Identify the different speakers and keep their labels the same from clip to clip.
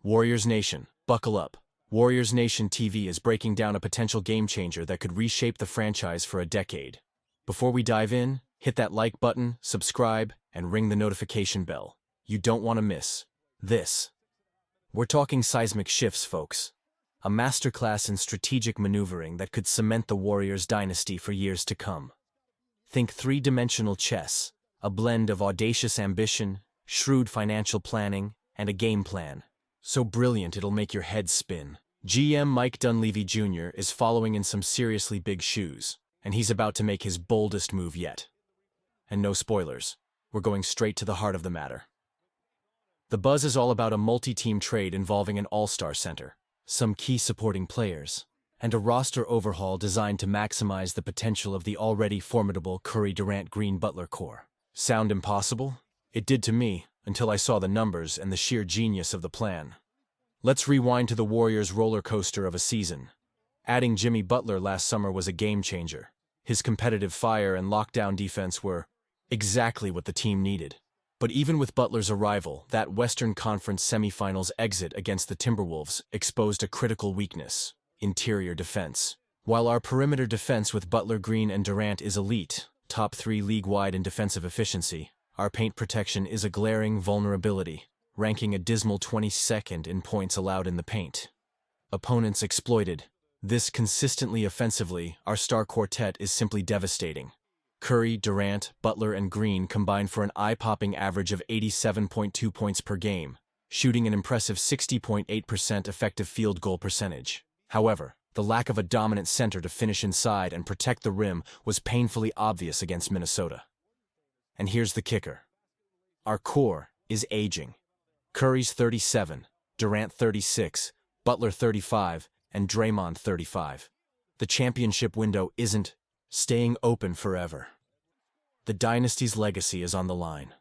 Speaker 1: Warriors Nation, buckle up. Warriors Nation TV is breaking down a potential game-changer that could reshape the franchise for a decade. Before we dive in, hit that like button, subscribe, and ring the notification bell. You don't want to miss this. We're talking seismic shifts, folks. A masterclass in strategic maneuvering that could cement the Warriors dynasty for years to come. Think three-dimensional chess, a blend of audacious ambition, shrewd financial planning, and a game plan. So brilliant it'll make your head spin. GM Mike Dunleavy Jr. is following in some seriously big shoes, and he's about to make his boldest move yet. And no spoilers, we're going straight to the heart of the matter. The buzz is all about a multi-team trade involving an all-star center, some key supporting players, and a roster overhaul designed to maximize the potential of the already formidable Curry, Durant, Green, Butler core. Sound impossible? It did to me, until I saw the numbers and the sheer genius of the plan. Let's rewind to the Warriors' roller coaster of a season. Adding Jimmy Butler last summer was a game-changer. His competitive fire and lockdown defense were exactly what the team needed. But even with Butler's arrival, that Western Conference semifinals exit against the Timberwolves exposed a critical weakness: interior defense. While our perimeter defense with Butler, Green, and Durant is elite, top 3 league-wide in defensive efficiency, our paint protection is a glaring vulnerability, ranking a dismal 22nd in points allowed in the paint. Opponents exploited this consistently offensively. Our star quartet is simply devastating. Curry, Durant, Butler, and Green combine for an eye-popping average of 87.2 points per game, shooting an impressive 60.8% effective field goal percentage. However, the lack of a dominant center to finish inside and protect the rim was painfully obvious against Minnesota. And here's the kicker. Our core is aging. Curry's 37, Durant 36, Butler 35, and Draymond 35. The championship window isn't staying open forever. The dynasty's legacy is on the line.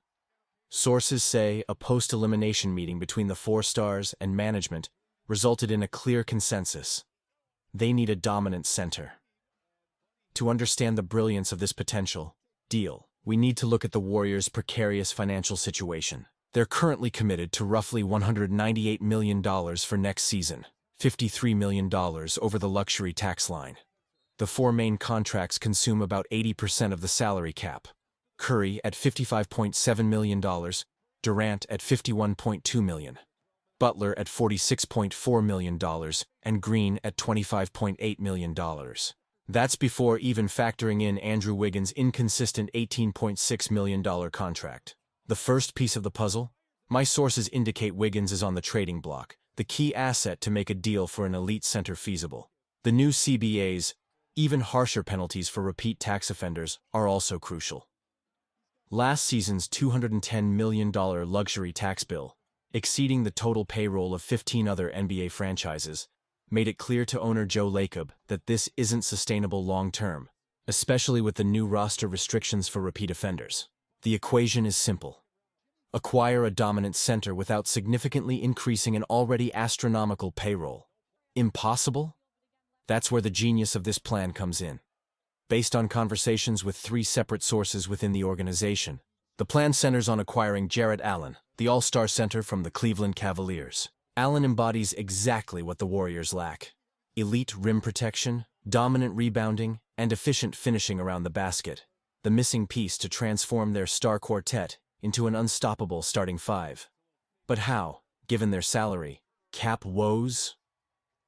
Speaker 1: Sources say a post-elimination meeting between the 4 stars and management resulted in a clear consensus. They need a dominant center. To understand the brilliance of this potential deal, we need to look at the Warriors' precarious financial situation. They're currently committed to roughly $198 million for next season, $53 million over the luxury tax line. The 4 main contracts consume about 80% of the salary cap. Curry at $55.7 million, Durant at $51.2 million, Butler at $46.4 million, and Green at $25.8 million. That's before even factoring in Andrew Wiggins' inconsistent $18.6 million contract. The first piece of the puzzle? My sources indicate Wiggins is on the trading block, the key asset to make a deal for an elite center feasible. The new CBA's even harsher penalties for repeat tax offenders are also crucial. Last season's $210 million luxury tax bill, exceeding the total payroll of 15 other NBA franchises, made it clear to owner Joe Lacob that this isn't sustainable long-term, especially with the new roster restrictions for repeat offenders. The equation is simple. Acquire a dominant center without significantly increasing an already astronomical payroll. Impossible? That's where the genius of this plan comes in. Based on conversations with 3 separate sources within the organization, the plan centers on acquiring Jarrett Allen, the all-star center from the Cleveland Cavaliers. Allen embodies exactly what the Warriors lack: elite rim protection, dominant rebounding, and efficient finishing around the basket. The missing piece to transform their star quartet into an unstoppable starting 5. But how, given their salary cap woes?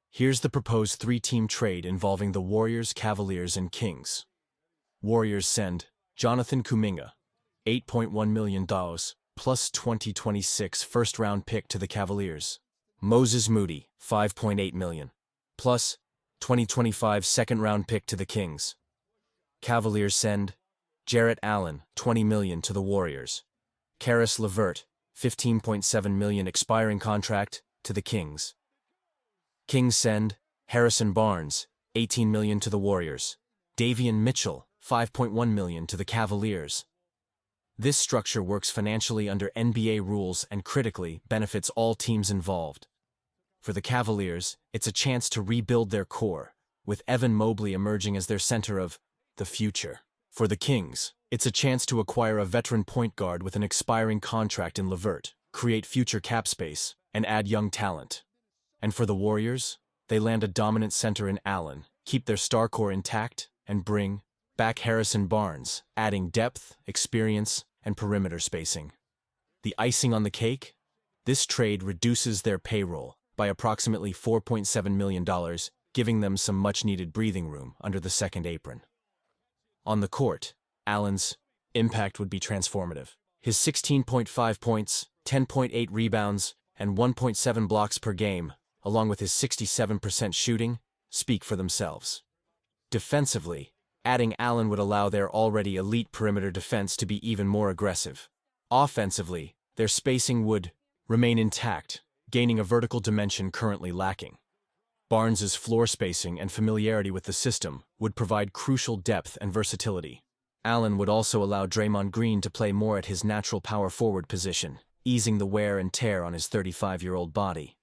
Speaker 1: Here's the proposed 3-team trade involving the Warriors, Cavaliers, and Kings. Warriors send Jonathan Kuminga, $8.1 million, plus 2026 first-round pick to the Cavaliers. Moses Moody, $5.8 million, plus 2025 second-round pick to the Kings. Cavaliers send Jarrett Allen, $20 million to the Warriors. Karis LeVert, $15.7 million expiring contract, to the Kings. Kings send Harrison Barnes, $18 million to the Warriors. Davion Mitchell, $5.1 million to the Cavaliers. This structure works financially under NBA rules and critically benefits all teams involved. For the Cavaliers, it's a chance to rebuild their core, with Evan Mobley emerging as their center of the future. For the Kings, it's a chance to acquire a veteran point guard with an expiring contract in LeVert. create future cap space, and add young talent. And for the Warriors, they land a dominant center in Allen, keep their star core intact, and bring back Harrison Barnes, adding depth, experience, and perimeter spacing. The icing on the cake? This trade reduces their payroll by approximately $4.7 million, giving them some much-needed breathing room under the second apron. On the court, Allen's impact would be transformative. His 16.5 points, 10.8 rebounds, and 1.7 blocks per game, along with his 67% shooting, speak for themselves. Defensively, adding Allen would allow their already elite perimeter defense to be even more aggressive. Offensively, their spacing would remain intact, gaining a vertical dimension currently lacking. Barnes's floor spacing and familiarity with the system would provide crucial depth and versatility. Allen would also allow Draymond Green to play more at his natural power forward position, easing the wear and tear on his 35-year-old body.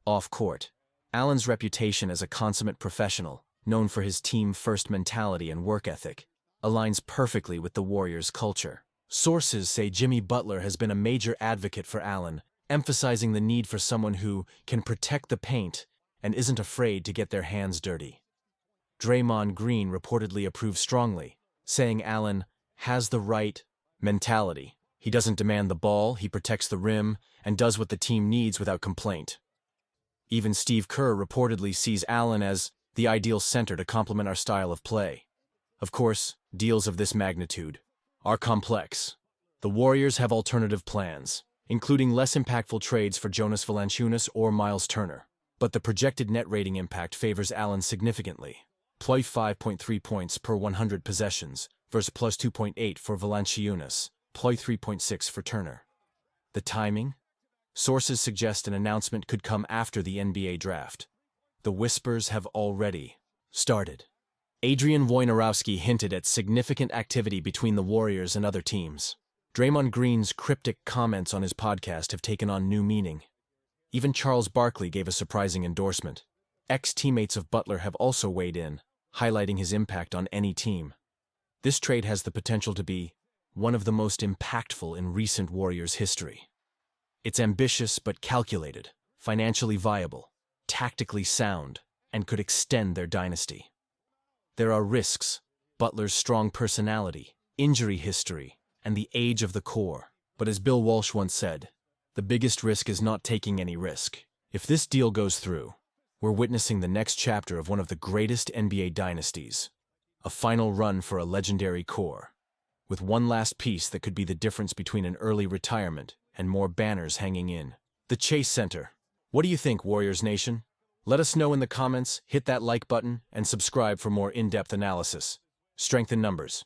Speaker 1: Off-court, Allen's reputation as a consummate professional, known for his team-first mentality and work ethic, aligns perfectly with the Warriors' culture. Sources say Jimmy Butler has been a major advocate for Allen, emphasizing the need for someone who can protect the paint and isn't afraid to get their hands dirty. Draymond Green reportedly approves strongly, saying Allen has the right mentality. He doesn't demand the ball, he protects the rim, and does what the team needs without complaint. Even Steve Kerr reportedly sees Allen as the ideal center to complement our style of play. Of course, deals of this magnitude are complex. The Warriors have alternative plans, including less impactful trades for Jonas Valanciunas or Miles Turner. But the projected net rating impact favors Allen significantly. Plus 5.3 points per 100 possessions versus plus 2.8 for Valanciunas, plus 3.6 for Turner. The timing? Sources suggest an announcement could come after the NBA draft. The whispers have already started. Adrian Wojnarowski hinted at significant activity between the Warriors and other teams. Draymond Green's cryptic comments on his podcast have taken on new meaning. Even Charles Barkley gave a surprising endorsement. Ex-teammates of Butler have also weighed in, highlighting his impact on any team. This trade has the potential to be one of the most impactful in recent Warriors history. It's ambitious but calculated, financially viable, tactically sound, and could extend their dynasty. There are risks: Butler's strong personality, injury history, and the age of the core. But as Bill Walsh once said, the biggest risk is not taking any risk. If this deal goes through, we're witnessing the next chapter of one of the greatest NBA dynasties, a final run for a legendary core, with one last piece that could be the difference between an early retirement and more banners hanging in the Chase Center. What do you think, Warriors Nation? Let us know in the comments, hit that like button, and subscribe for more in-depth analysis. Strength in numbers.